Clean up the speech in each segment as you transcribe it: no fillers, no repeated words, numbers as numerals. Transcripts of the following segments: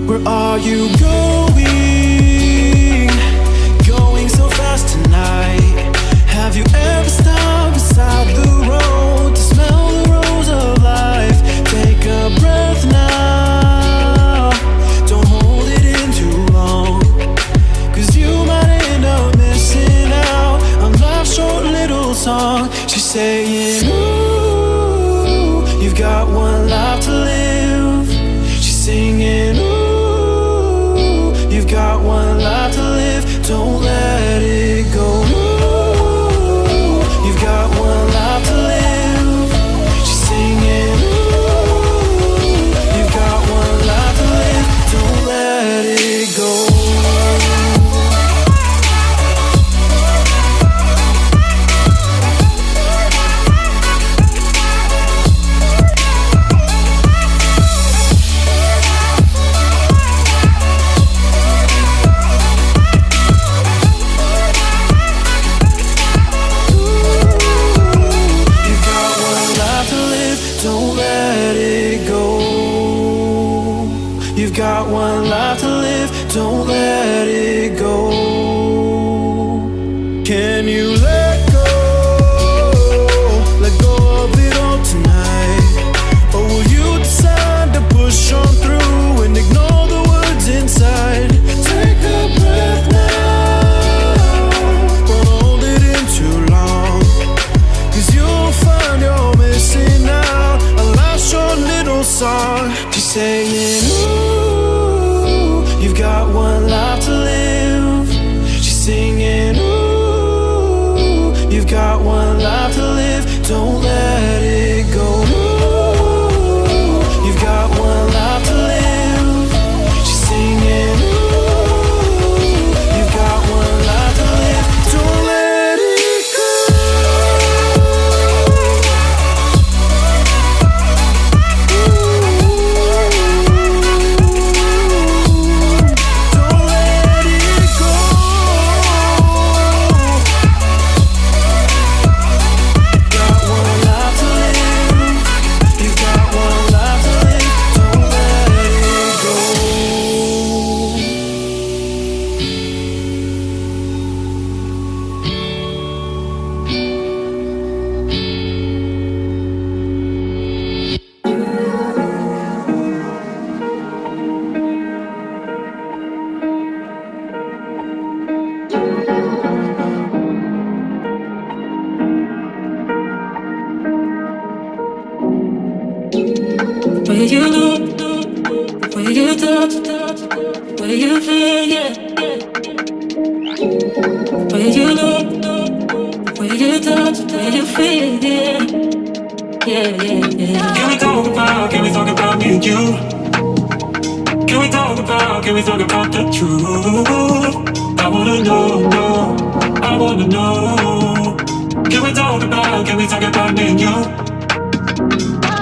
Where are you going? Going so fast tonight. Have you ever stopped beside the road to smell the rose of life? Take a breath now. Don't hold it in too long, 'cause you might end up missing out on life's short little song. She's saying, ooh, you've got one life to live. She's singing, ooh, you've got one life to live, don't let it go. Ooh, you've got one life to live. She's singing, ooh, you've got one life to live, don't let it go. You've got one life to live, don't let it go. Can you let go of it all tonight? Or will you decide to push on through and ignore the words inside? Take a breath now, don't hold it in too long, 'cause you'll find you're missing out a life's short little song. She's saying, ooh, you've got one life to live. She's singing, ooh, you've got one life to live, don't let it go. Ooh, you've got one life to live. She's singing, ooh, you've got one life to live, don't let it go. Where you look, where you touch, where you feel, yeah. Where you look, where you touch, where you feel, yeah. Yeah, yeah, yeah. Can we talk about me and you? Can we talk about the truth? I wanna know, I wanna know. Can we talk about me and you?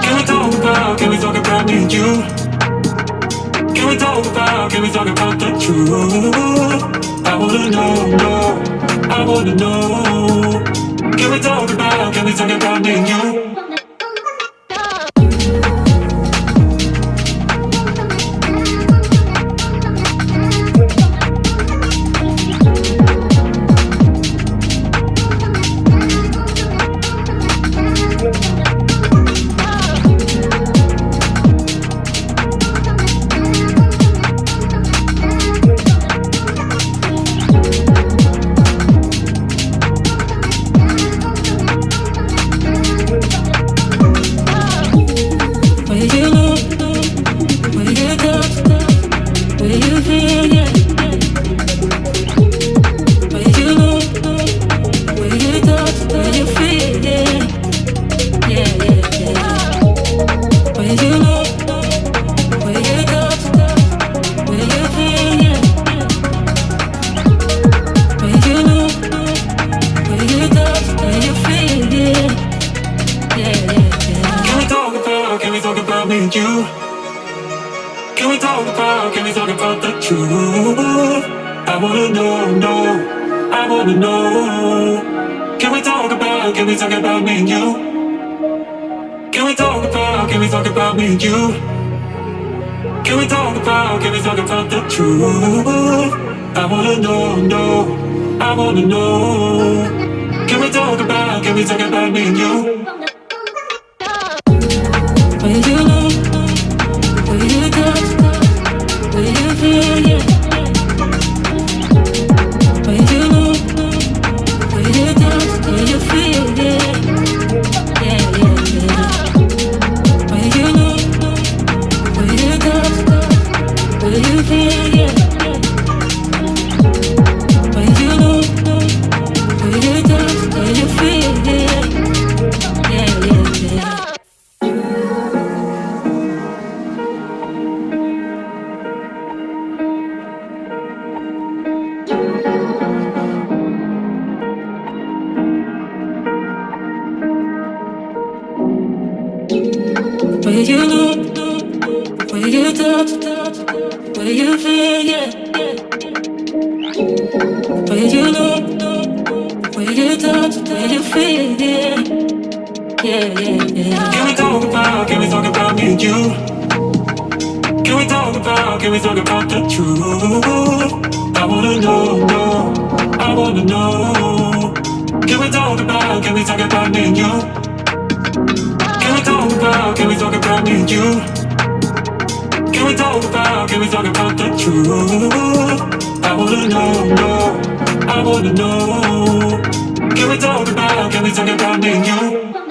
Can we talk about me and you? Can we talk about the truth? I wanna know, I wanna know. Can we talk about me and you? and you? Can we talk about the truth? I wanna know, I wanna know. Can we talk about me and you? Can we talk about me and you? Can we talk about the truth? I wanna know, I wanna know. Can we talk about me and you? Will you know? Will you touch? Will you feel? Yeah. Will you know? Will you touch? Will you feel? Yeah. Yeah, yeah, yeah. Will you know? Will you touch? Will you feel? Yeah. Will you know? Will you touch? Will you feel? Yeah. Yeah, yeah, yeah. Will you know? Will you touch? Will you feel? Yeah. Will you know? Will you touch? Will you feel? Yeah. Yeah, yeah, yeah. Can we talk about me and you? Can we talk about the truth? I wanna know, I wanna know. Can we talk about me and you? Can we talk about me and you? Can we talk about the truth? I wanna know, I wanna know. Can we talk about me and you?